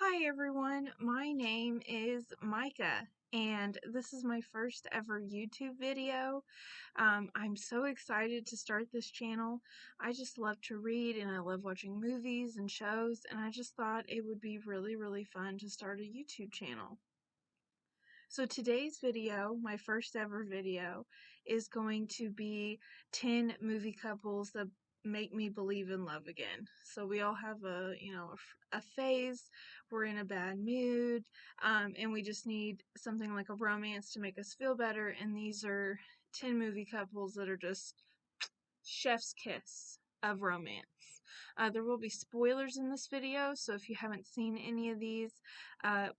Hi everyone, my name is Micah and this is my first ever YouTube video. I'm so excited to start this channel. I just love to read and I love watching movies and shows, and I just thought it would be really fun to start a YouTube channel. So today's video, my first ever video, is going to be 10 movie couples that make me believe in love again. So we all have a phase, we're in a bad mood, and we just need something like a romance to make us feel better, and these are 10 movie couples that are just chef's kiss of romance. There will be spoilers in this video, so if you haven't seen any of these,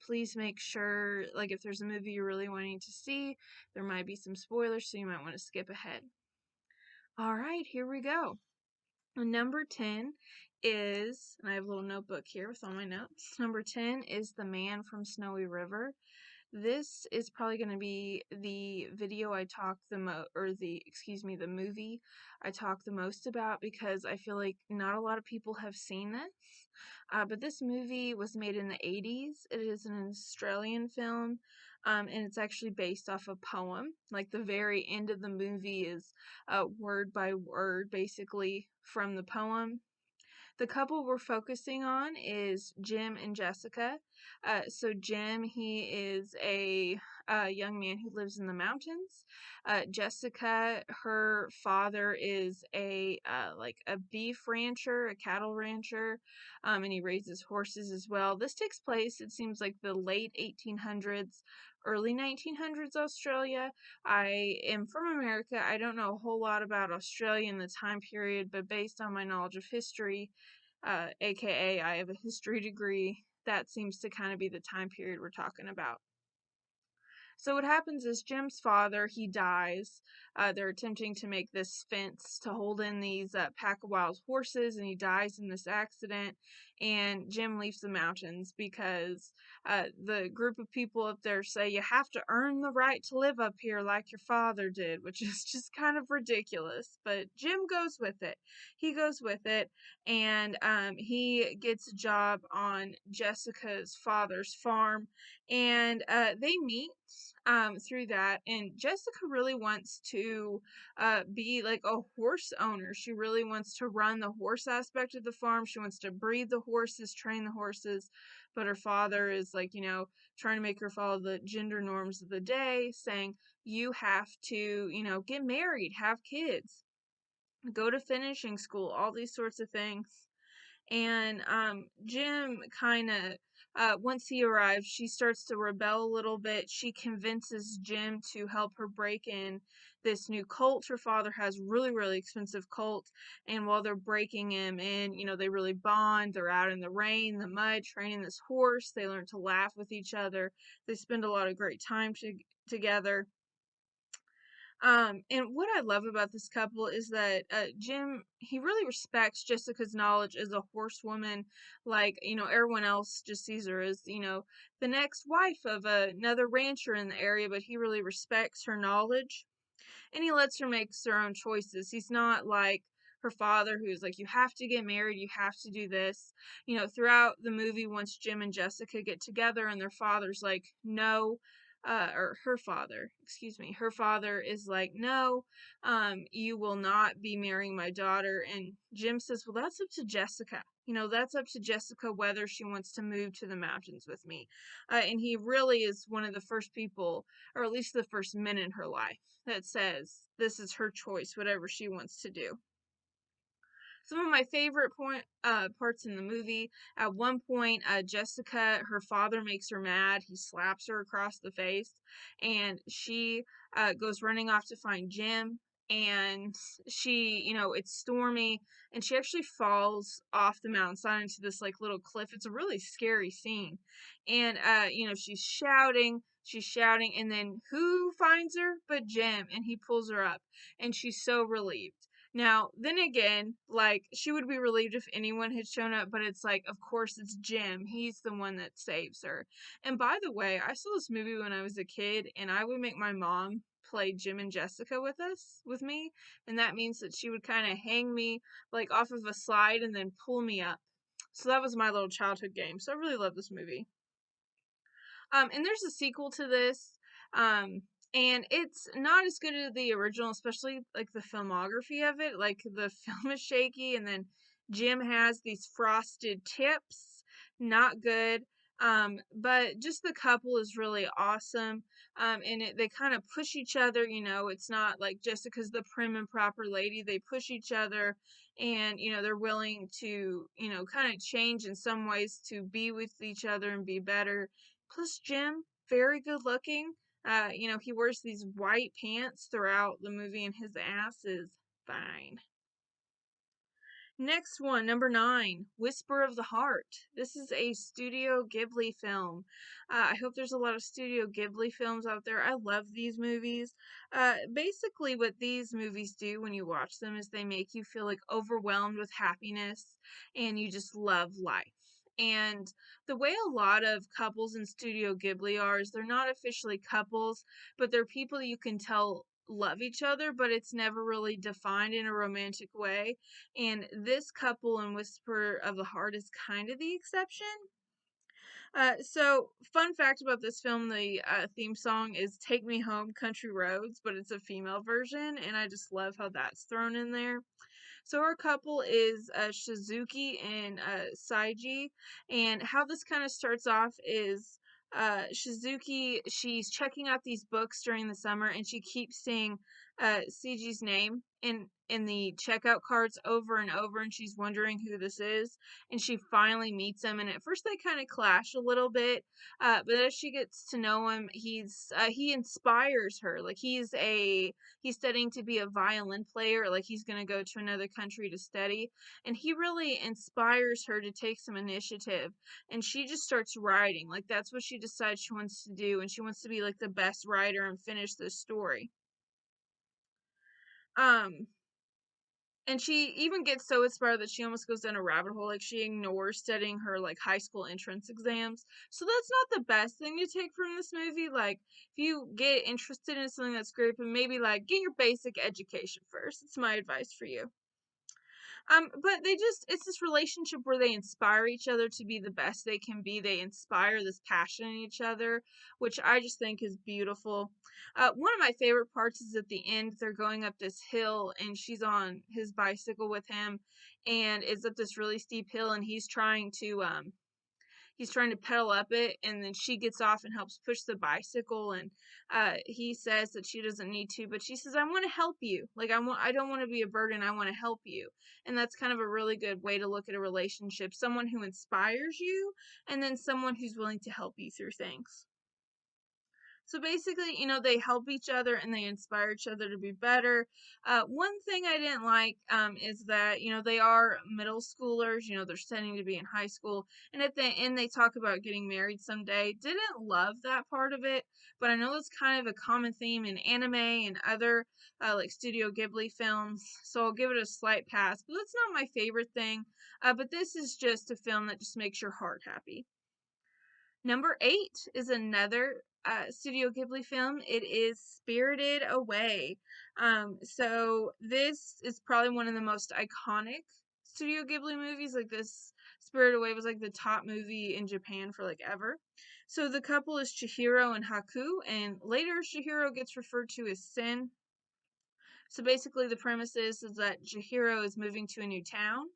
please make sure, like if there's a movie you're really wanting to see, there might be some spoilers, so you might want to skip ahead. Alright, here we go. Number 10 is, and I have a little notebook here with all my notes. Number 10 is The Man from Snowy River. This is probably going to be the video I talk the the movie I talk the most about, because I feel like not a lot of people have seen this. But this movie was made in the 80s. It is an Australian film, and it's actually based off a poem. Like the very end of the movie is word by word, basically, from the poem. The couple we're focusing on is Jim and Jessica. So Jim, he is a young man who lives in the mountains. Jessica, her father is a beef rancher, a cattle rancher, and he raises horses as well. This takes place, it seems like, the late 1800s, early 1900s Australia. I am from America. I don't know a whole lot about Australia in the time period, but based on my knowledge of history, aka I have a history degree, that seems to kind of be the time period we're talking about. So what happens is Jim's father, he dies. They're attempting to make this fence to hold in these pack of wild horses, and he dies in this accident. And Jim leaves the mountains because the group of people up there say you have to earn the right to live up here like your father did, which is just kind of ridiculous. But Jim goes with it. He goes with it, and he gets a job on Jessica's father's farm, and they meet through that. And Jessica really wants to be like a horse owner. She really wants to run the horse aspect of the farm. She wants to breed the horses, train the horses. But her father is like, trying to make her follow the gender norms of the day, saying, you have to, get married, have kids, go to finishing school, all these sorts of things. And Jim kind of, once he arrives, she starts to rebel a little bit. She convinces Jim to help her break in this new cult her father has, really expensive cult. And while they're breaking him in, they really bond. They're out in the rain, the mud, training this horse. They learn to laugh with each other. They spend a lot of great time together. And what I love about this couple is that Jim, he really respects Jessica's knowledge as a horsewoman. Like, everyone else just sees her as, the next wife of another rancher in the area, but he really respects her knowledge, and he lets her make her own choices. He's not like her father, who's like, you have to get married, you have to do this. Throughout the movie, once Jim and Jessica get together and their father's like, no, or her father, excuse me, her father is like, no, you will not be marrying my daughter. And Jim says, well, that's up to Jessica. That's up to Jessica whether she wants to move to the mountains with me. And he really is one of the first people, or at least the first men in her life, that says this is her choice, whatever she wants to do. Some of my favorite parts in the movie. At one point, Jessica, her father makes her mad. He slaps her across the face, and she goes running off to find Jim. And she, it's stormy, and she actually falls off the mountainside into this like little cliff. It's a really scary scene, and she's shouting, and then who finds her but Jim, and he pulls her up, and she's so relieved. Now, then again, like, she would be relieved if anyone had shown up, but it's like, of course, it's Jim. He's the one that saves her. And by the way, I saw this movie when I was a kid, and I would make my mom play Jim and Jessica with me, and that means that she would kind of hang me, like, off of a slide and then pull me up. So that was my little childhood game. So I really love this movie. And there's a sequel to this. Um, and it's not as good as the original, especially like the filmography of it. Like the film is shaky, and then Jim has these frosted tips. Not good. But just the couple is really awesome. And they kind of push each other. It's not like Jessica's the prim and proper lady. They push each other, and they're willing to kind of change in some ways to be with each other and be better. Plus, Jim, very good looking. He wears these white pants throughout the movie, and his ass is fine. Next one, number 9, Whisper of the Heart. This is a Studio Ghibli film. I hope there's a lot of Studio Ghibli films out there. I love these movies. Basically, what these movies do when you watch them is they make you feel like overwhelmed with happiness and you just love life. And the way a lot of couples in Studio Ghibli are is they're not officially couples, but they're people you can tell love each other, but it's never really defined in a romantic way. And this couple in Whisper of the Heart is kind of the exception. So, fun fact about this film, the theme song is Take Me Home, Country Roads, but it's a female version, and I just love how that's thrown in there. So our couple is Shizuki and Saiji, and how this kind of starts off is Shizuki, she's checking out these books during the summer, and she keeps seeing Seiji's name in the checkout cards over and over, and she's wondering who this is, and she finally meets him, and at first they kind of clash a little bit, but as she gets to know him, he inspires her. Like he's studying to be a violin player, like he's going to go to another country to study, and he really inspires her to take some initiative, and she just starts writing. Like that's what she decides she wants to do, and she wants to be like the best writer and finish this story. um and she even gets so inspired that she almost goes down a rabbit hole. Like she ignores studying her like high school entrance exams. So that's not the best thing to take from this movie. Like if you get interested in something that's great, but maybe like get your basic education first. It's my advice for you. But it's this relationship where they inspire each other to be the best they can be. They inspire this passion in each other, which I just think is beautiful. One of my favorite parts is at the end, they're going up this hill and she's on his bicycle with him, and it's up this really steep hill, and he's trying to pedal up it, and then she gets off and helps push the bicycle, and he says that she doesn't need to, but she says, I want to help you. Like I don't want to be a burden, I want to help you. And that's kind of a really good way to look at a relationship, someone who inspires you and then someone who's willing to help you through things. So basically, they help each other and they inspire each other to be better. One thing I didn't like is that, they are middle schoolers, they're studying to be in high school. And at the end, they talk about getting married someday. Didn't love that part of it, but I know it's kind of a common theme in anime and other like Studio Ghibli films. So I'll give it a slight pass, but that's not my favorite thing. But this is just a film that just makes your heart happy. Number 8 is another Studio Ghibli film. It is Spirited Away. So this is probably one of the most iconic Studio Ghibli movies. Like this, Spirited Away was like the top movie in Japan for like ever. So the couple is Chihiro and Haku, and later Chihiro gets referred to as Sin. So basically, the premise is that Chihiro is moving to a new town,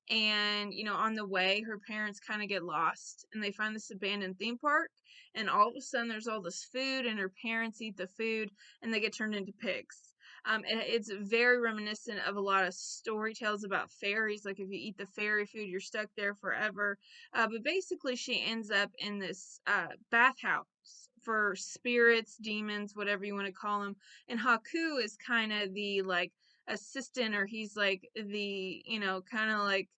and on the way, her parents kind of get lost, and they find this abandoned theme park, and all of a sudden, there's all this food, and her parents eat the food, and they get turned into pigs. It's very reminiscent of a lot of story tales about fairies. Like if you eat the fairy food, you're stuck there forever. But basically, she ends up in this bathhouse for spirits, demons, whatever you want to call them, and Haku is kind of the like assistant, or he's like the kind of like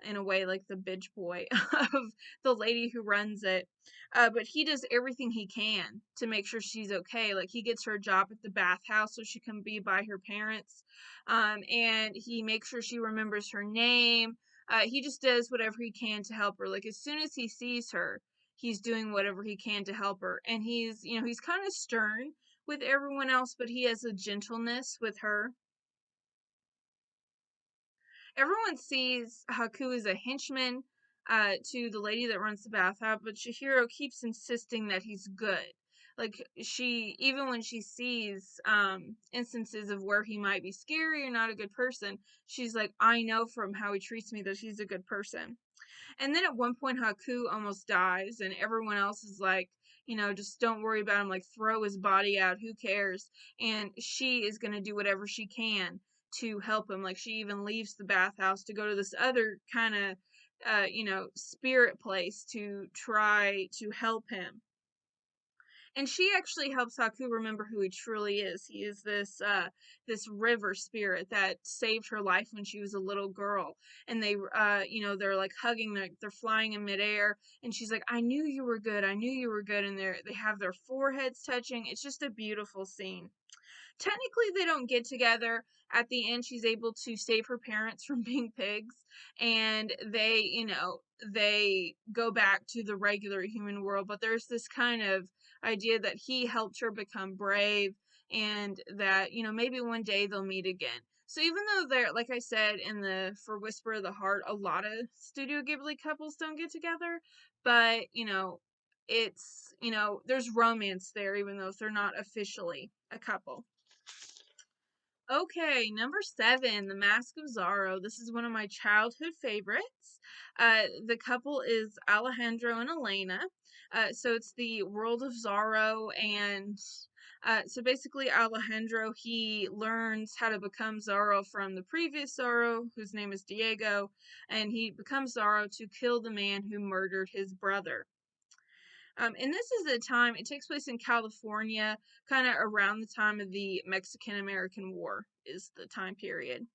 in a way like the bitch boy of the lady who runs it. But he does everything he can to make sure she's okay. Like he gets her a job at the bathhouse so she can be by her parents, and he makes sure she remembers her name. He just does whatever he can to help her. Like as soon as he sees her, he's doing whatever he can to help her, and he's kind of stern with everyone else, but he has a gentleness with her. Everyone sees Haku as a henchman, to the lady that runs the bathhouse, but Chihiro keeps insisting that he's good. Like, even when she sees instances of where he might be scary or not a good person, she's like, I know from how he treats me that he's a good person. And then at one point, Haku almost dies, and everyone else is like, just don't worry about him, like, throw his body out, who cares? And she is going to do whatever she can to help him. Like, she even leaves the bathhouse to go to this other kind of, spirit place to try to help him. And she actually helps Haku remember who he truly is. He is this river spirit that saved her life when she was a little girl. And they're like hugging, they're flying in midair, and she's like, I knew you were good, I knew you were good. And they have their foreheads touching. It's just a beautiful scene. Technically, they don't get together. At the end, she's able to save her parents from being pigs, and they go back to the regular human world. But there's this kind of idea that he helped her become brave, and that, maybe one day they'll meet again. So even though they're, like I said, for Whisper of the Heart, a lot of Studio Ghibli couples don't get together, but there's romance there, even though they're not officially a couple. Okay, number 7, The Mask of Zorro. This is one of my childhood favorites. The couple is Alejandro and Elena. So it's the world of Zorro, and so basically Alejandro, he learns how to become Zorro from the previous Zorro, whose name is Diego, and he becomes Zorro to kill the man who murdered his brother. And this is the time, it takes place in California, kind of around the time of the Mexican-American War is the time period.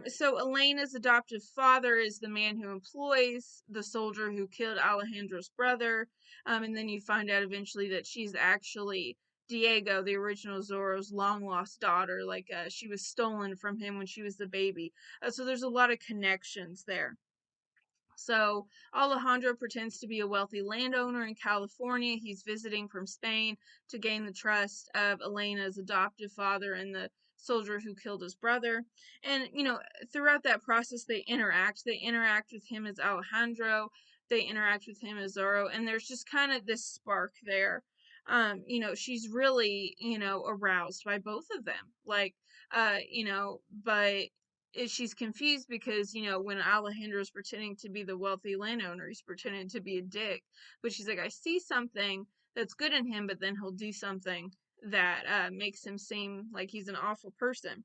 So Elena's adoptive father is the man who employs the soldier who killed Alejandro's brother. And then you find out eventually that she's actually Diego, the original Zorro's long-lost daughter. Like, she was stolen from him when she was a baby. So there's a lot of connections there. So Alejandro pretends to be a wealthy landowner in California. He's visiting from Spain to gain the trust of Elena's adoptive father and the soldier who killed his brother. And, throughout that process, they interact. They interact with him as Alejandro. They interact with him as Zorro. And there's just kind of this spark there. She's really, aroused by both of them. Like, but she's confused because, when Alejandro's pretending to be the wealthy landowner, he's pretending to be a dick. But she's like, I see something that's good in him, but then he'll do something that makes him seem like he's an awful person.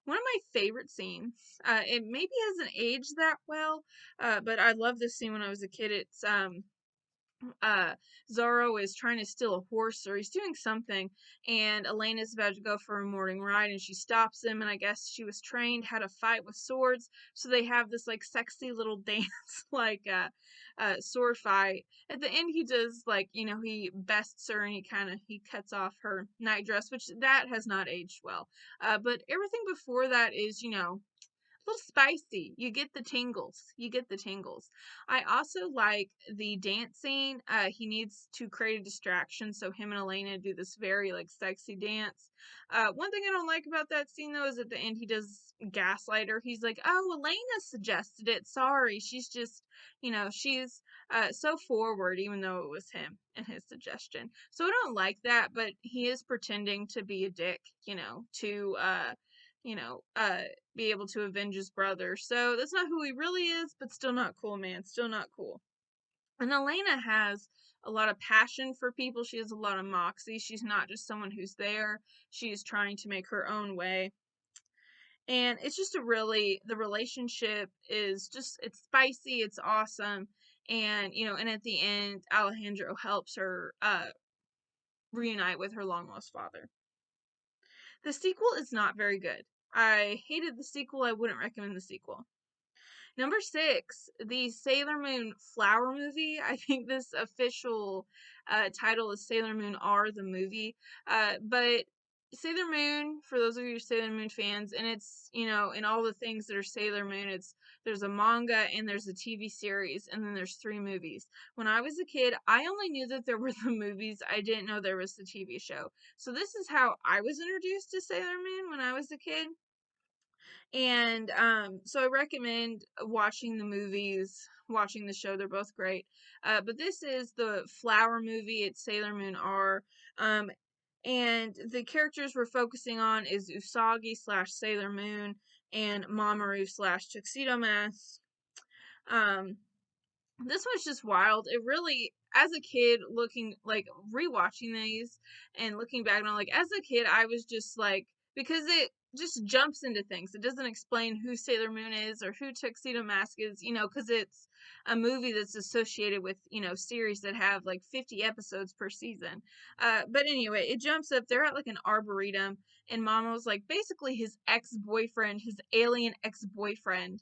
One of my favorite scenes, it maybe hasn't aged that well, but I love this scene when I was a kid. It's uh Zorro is trying to steal a horse, or he's doing something, and Elena's about to go for a morning ride, and she stops him, and I guess she was trained how to fight with swords, so they have this like sexy little dance, like sword fight. At the end, he does, like, he bests her, and he cuts off her nightdress, which that has not aged well. But everything before that is, little spicy. You get the tingles. You get the tingles. I also like the dance scene. He needs to create a distraction, so him and Elena do this very like sexy dance. One thing I don't like about that scene though is at the end he does gaslight her. He's like, "Oh, Elena suggested it. Sorry, she's just, she's so forward," even though it was him and his suggestion. So I don't like that, but he is pretending to be a dick, to you know, uh, be able to avenge his brother. So that's not who he really is, but still not cool, man. Still not cool. And Elena has a lot of passion for people. She has a lot of moxie. She's not just someone who's there. She is trying to make her own way. And it's just the relationship is just, it's spicy, it's awesome. And, and at the end, Alejandro helps her reunite with her long lost father. The sequel is not very good. I hated the sequel. I wouldn't recommend the sequel. Number 6, the Sailor Moon Flower movie. I think this official title is Sailor Moon R, the movie. But Sailor Moon, for those of you who are Sailor Moon fans, and it's, in all the things that are Sailor Moon, there's a manga and there's a TV series, and then there's 3 movies. When I was a kid, I only knew that there were the movies. I didn't know there was the TV show. So this is how I was introduced to Sailor Moon when I was a kid. And so I recommend watching the movies, watching the show. They're both great. But this is the Flower movie. It's Sailor Moon R. Um, and the characters we're focusing on is Usagi slash Sailor Moon and Mamoru slash Tuxedo Mask. Um, this was just wild. It really, as a kid, looking like rewatching these and looking back on, like, as a kid, I was just like, because it just jumps into things. It doesn't explain who Sailor Moon is or who Tuxedo Mask is, because it's a movie that's associated with, series that have like 50 episodes per season. But anyway, it jumps up. They're at like an arboretum, and Mama was like, basically his ex-boyfriend, his alien ex-boyfriend,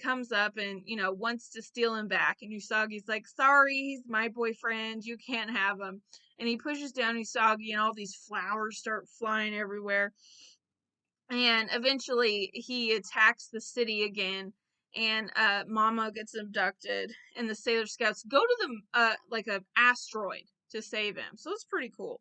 comes up and, wants to steal him back. And Usagi's like, sorry, he's my boyfriend. You can't have him. And he pushes down Usagi, and all these flowers start flying everywhere. And eventually he attacks the city again. And Mama gets abducted, and the Sailor Scouts go to the like a asteroid to save him. So it's pretty cool.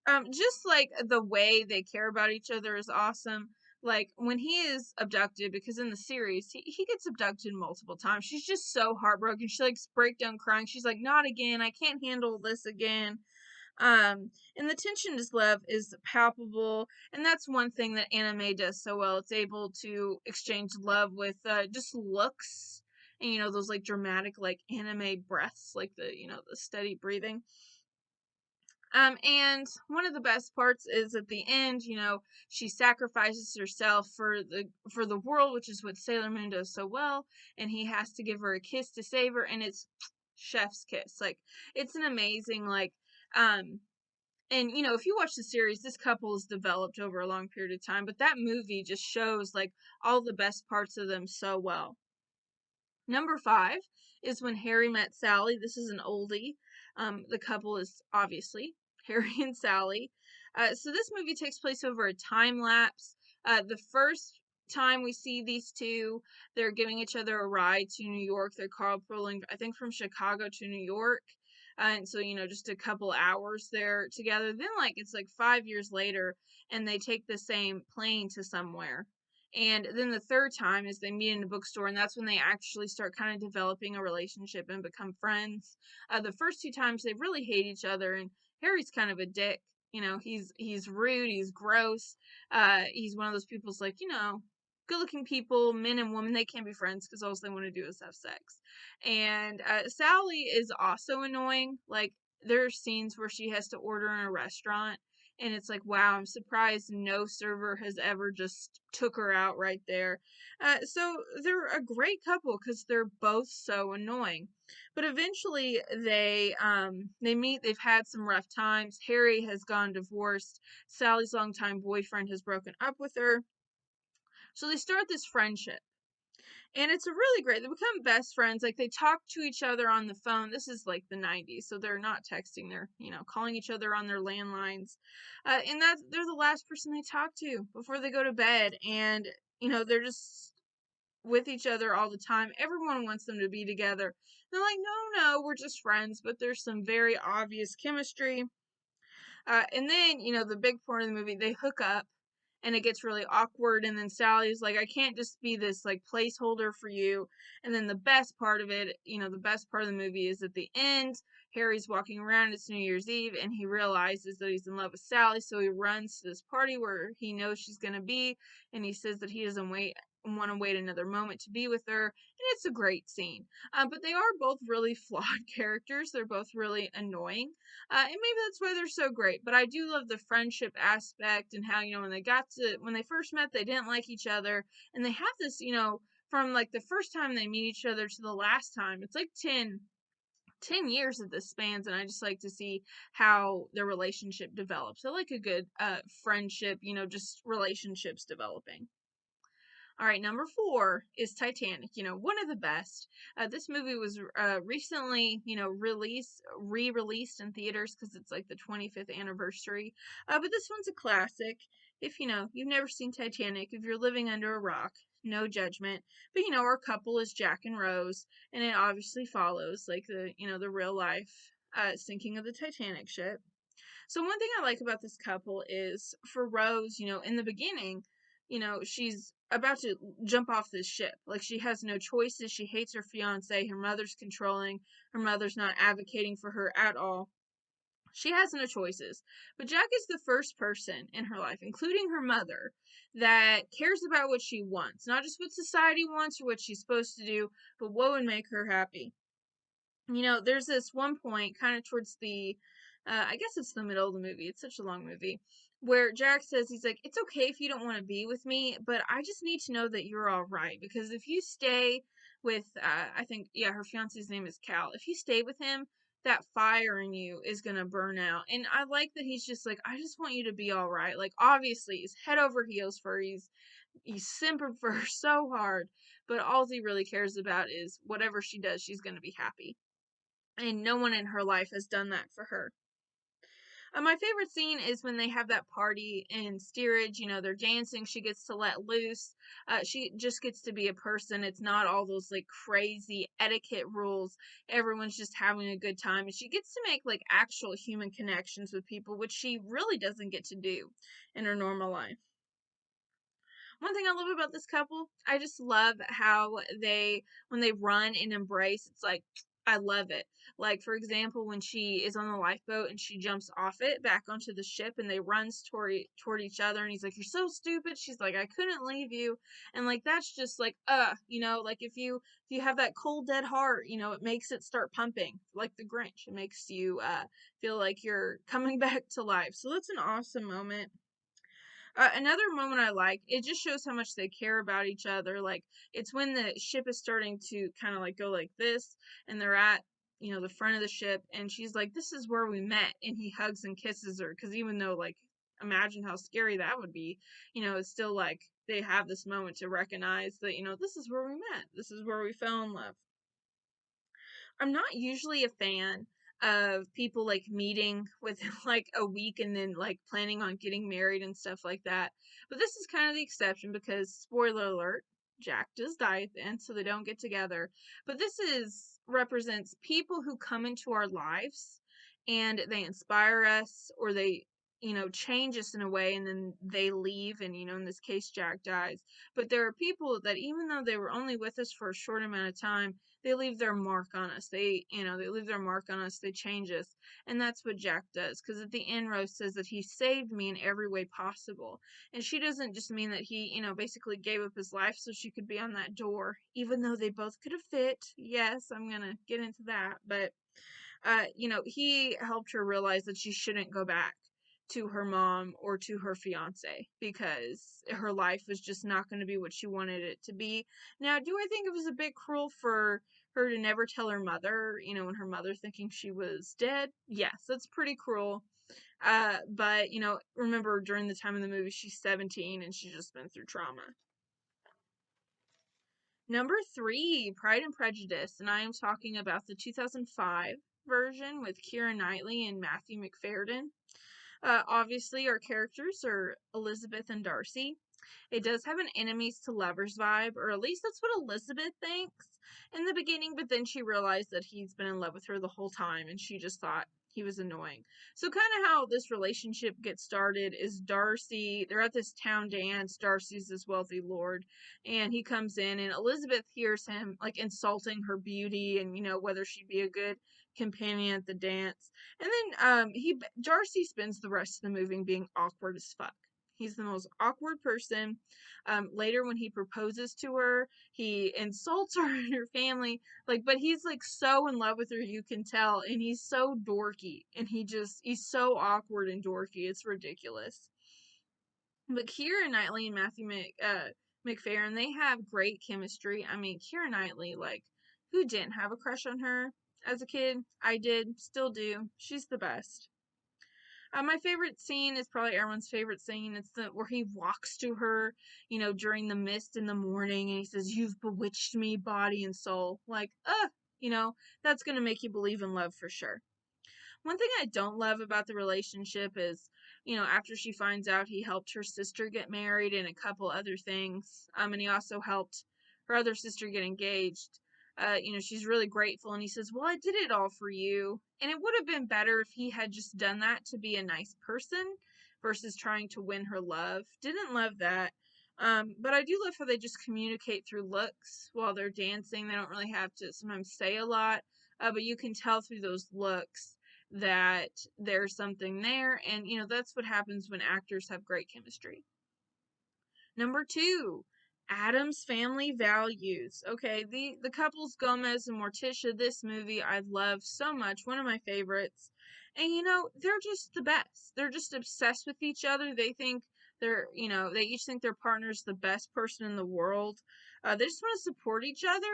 Just like the way they care about each other is awesome. Like when he is abducted, because in the series he gets abducted multiple times. She's just so heartbroken. She like breaks down crying. She's like, not again. I can't handle this again. And the tension is love is palpable, and that's one thing that anime does so well. It's able to exchange love with just looks, and those like dramatic like anime breaths, like the steady breathing. And one of the best parts is at the end, she sacrifices herself for the world, which is what Sailor Moon does so well, and he has to give her a kiss to save her, and it's chef's kiss. Like, it's an amazing, like, and if you watch the series, this couple is developed over a long period of time, but that movie just shows like all the best parts of them so well. Number 5 is When Harry Met Sally. This is an oldie. The couple is obviously Harry and Sally. So this movie takes place over a time lapse. The first time we see these two, they're giving each other a ride to New York. They're carpooling, I think, from Chicago to New York. And so, just a couple hours there together. Then, like, it's like 5 years later, and they take the same plane to somewhere. And then the third time is they meet in a bookstore, and that's when they actually start kind of developing a relationship and become friends. The first two times they really hate each other, and Harry's kind of a dick. He's rude, he's gross. He's one of those people's like, good-looking people, men and women, they can't be friends because all they want to do is have sex. And Sally is also annoying. Like, there are scenes where she has to order in a restaurant, and it's like, wow, I'm surprised no server has ever just took her out right there. So they're a great couple because they're both so annoying. But eventually they meet. They've had some rough times. Harry has gone divorced. Sally's longtime boyfriend has broken up with her. So they start this friendship, and it's a really great. They become best friends. Like, they talk to each other on the phone. This is like the 90s, so they're not texting. They're calling each other on their landlines, and that they're the last person they talk to before they go to bed. And they're just with each other all the time. Everyone wants them to be together. They're like, no, we're just friends, but there's some very obvious chemistry. And then the big part of the movie, they hook up, and it gets really awkward, and then Sally's like, I can't just be this like placeholder for you. And then the best part of it, the best part of the movie is at the end. Harry's walking around, it's New Year's Eve, and he realizes that he's in love with Sally, so he runs to this party where he knows she's going to be, and he says that he doesn't want to wait another moment to be with her, and it's a great scene. But they are both really flawed characters. They're both really annoying, and maybe that's why they're so great. But I do love the friendship aspect, and how when they first met, they didn't like each other, and they have this, from like the first time they meet each other to the last time, it's like 10 years that this spans, and I just like to see how their relationship develops. I like a good friendship, just relationships developing. All right, number 4 is Titanic. One of the best. This movie was recently, re-released in theaters because it's like the 25th anniversary. But this one's a classic. If you've never seen Titanic, if you're living under a rock, no judgment. But our couple is Jack and Rose, and it obviously follows like the real life sinking of the Titanic ship. So one thing I like about this couple is, for Rose, in the beginning, she's about to jump off this ship. Like, she has no choices. She hates her fiance. Her mother's controlling. Her mother's not advocating for her at all. She has no choices. But Jack is the first person in her life, including her mother, that cares about what she wants. Not just what society wants or what she's supposed to do, but what would make her happy. There's this one point, kind of towards I guess it's the middle of the movie. It's such a long movie, where Jack says, he's like, it's okay if you don't want to be with me, but I just need to know that you're all right. Because if you stay with, I think, yeah, her fiance's name is Cal. If you stay with him, that fire in you is going to burn out. And I like that he's just like, I just want you to be all right. Like, obviously, he's head over heels for her. He's simpered for her so hard, but all he really cares about is whatever she does, she's going to be happy. And no one in her life has done that for her. My favorite scene is when they have that party in steerage. They're dancing. She gets to let loose. She just gets to be a person. It's not all those like crazy etiquette rules. Everyone's just having a good time. And she gets to make like actual human connections with people, which she really doesn't get to do in her normal life. One thing I love about this couple, I just love how when they run and embrace, it's like, I love it. Like, for example, when she is on the lifeboat and she jumps off it back onto the ship and they runs toward each other, and he's like, you're so stupid. She's like, I couldn't leave you. And like, that's just like, like if you have that cold dead heart, it makes it start pumping like the Grinch. It makes you feel like you're coming back to life. So that's an awesome moment. Another moment I like, it just shows how much they care about each other. Like, it's when the ship is starting to kind of like go like this, and they're at, the front of the ship, and she's like, this is where we met. And he hugs and kisses her. Because even though, like, imagine how scary that would be, it's still like they have this moment to recognize that, this is where we met. This is where we fell in love. I'm not usually a fan of people like meeting within like a week and then like planning on getting married and stuff like that. But this is kind of the exception because, spoiler alert, Jack does die at the end, so they don't get together. But this is represents people who come into our lives and they inspire us, or they change us in a way, and then they leave, and in this case Jack dies. But there are people that, even though they were only with us for a short amount of time, they leave their mark on us. They leave their mark on us. They change us. And that's what Jack does. Because at the end, Rose says that he saved me in every way possible. And she doesn't just mean that he, basically gave up his life so she could be on that door, even though they both could have fit. Yes, I'm going to get into that. But, he helped her realize that she shouldn't go back to her mom or to her fiance, because her life was just not going to be what she wanted it to be. Now, do I think it was a bit cruel for her to never tell her mother, and her mother thinking she was dead? Yes, that's pretty cruel. But, remember, during the time of the movie, she's 17 and she's just been through trauma. Number 3, Pride and Prejudice, and I am talking about the 2005 version with Keira Knightley and Matthew Macfadyen. Obviously, our characters are Elizabeth and Darcy. It does have an enemies to lovers vibe, or at least that's what Elizabeth thinks in the beginning, but then she realized that he's been in love with her the whole time, and she just thought he was annoying. So kind of how this relationship gets started is Darcy, they're at this town dance, Darcy's this wealthy lord, and he comes in, and Elizabeth hears him like insulting her beauty and, whether she'd be a good companion at the dance. And then Darcy spends the rest of the movie being awkward as fuck. He's the most awkward person. Later, when he proposes to her, he insults her and her family. Like, but he's like so in love with her, you can tell, and he's so dorky, and he's so awkward and dorky. It's ridiculous. But Keira Knightley and Matthew Macfadyen, they have great chemistry. I mean, Keira Knightley, like, who didn't have a crush on her as a kid? I did, still do. She's the best. My favorite scene is probably everyone's favorite scene. It's the where he walks to her, during the mist in the morning, and he says, "You've bewitched me, body and soul." Like, that's gonna make you believe in love for sure. One thing I don't love about the relationship is, after she finds out he helped her sister get married and a couple other things, and he also helped her other sister get engaged. She's really grateful, and he says, "Well, I did it all for you." And it would have been better if he had just done that to be a nice person versus trying to win her love. Didn't love that. But I do love how they just communicate through looks while they're dancing. They don't really have to sometimes say a lot, but you can tell through those looks that there's something there. And, that's what happens when actors have great chemistry. Number two, Adam's family values. Okay, the couples Gomez and Morticia, this movie I love so much, one of my favorites. And they're just the best. They're just obsessed with each other. They think they each think their partner's the best person in the world. They just want to support each other,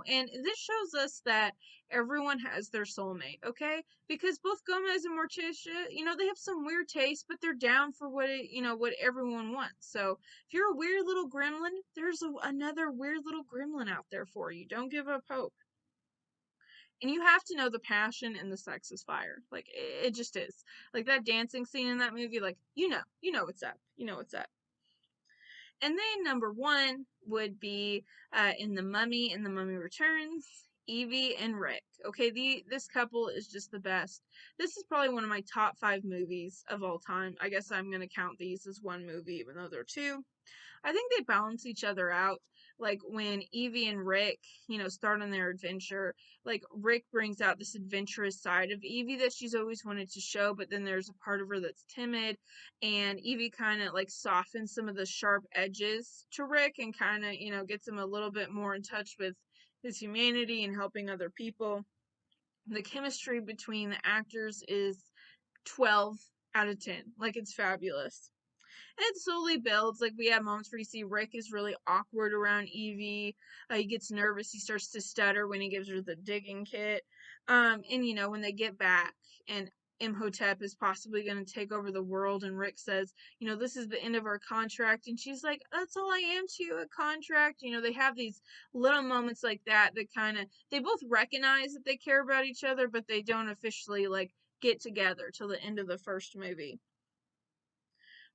and this shows us that everyone has their soulmate, okay? Because both Gomez and Morticia, they have some weird taste, but they're down for what everyone wants. So if you're a weird little gremlin, there's another weird little gremlin out there for you. Don't give up hope. And you have to know the passion and the sex is fire. Like, it just is. Like, that dancing scene in that movie, like, what's up. You know what's up. And then number one would be in The Mummy and The Mummy Returns, Evie and Rick. Okay, this couple is just the best. This is probably one of my top 5 movies of all time. I guess I'm going to count these as one movie, even though they're two. I think they balance each other out. Like when Evie and Rick, start on their adventure, like Rick brings out this adventurous side of Evie that she's always wanted to show, but then there's a part of her that's timid, and Evie kind of like softens some of the sharp edges to Rick and kind of, gets him a little bit more in touch with his humanity and helping other people. The chemistry between the actors is 12 out of 10. Like, it's fabulous. And it slowly builds. Like, we have moments where you see Rick is really awkward around Evie. He gets nervous. He starts to stutter when he gives her the digging kit. And, when they get back and Imhotep is possibly going to take over the world, and Rick says, this is the end of our contract. And she's like, that's all I am to you, a contract. They have these little moments like that they both recognize that they care about each other, but they don't officially, like, get together till the end of the first movie.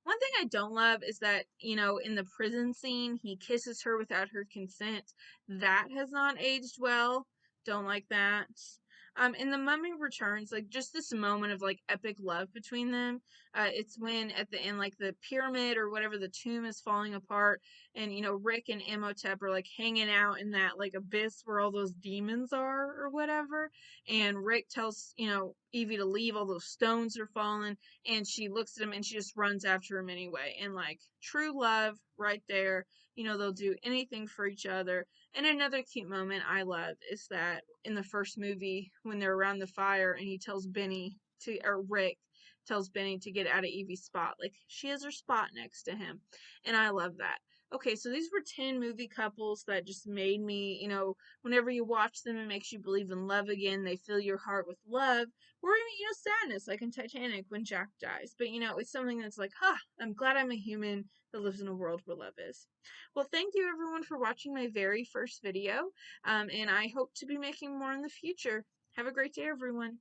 One thing I don't love is that, in the prison scene, he kisses her without her consent. That has not aged well. Don't like that. In The Mummy Returns, like, just this moment of, like, epic love between them. It's when, at the end, like, the pyramid or whatever, the tomb is falling apart, and, Rick and Imhotep are, like, hanging out in that, like, abyss where all those demons are or whatever, and Rick tells, Evie to leave, all those stones are falling, and she looks at him and she just runs after him anyway. And, like, true love right there. They'll do anything for each other. And another cute moment I love is that in the first movie, when they're around the fire and Rick tells Benny to get out of Evie's spot. Like, she has her spot next to him. And I love that. Okay, so these were 10 movie couples that just made me, whenever you watch them, it makes you believe in love again. They fill your heart with love, or even, sadness, like in Titanic when Jack dies. But, it's something that's like, I'm glad I'm a human that lives in a world where love is. Well, thank you everyone for watching my very first video, and I hope to be making more in the future. Have a great day, everyone.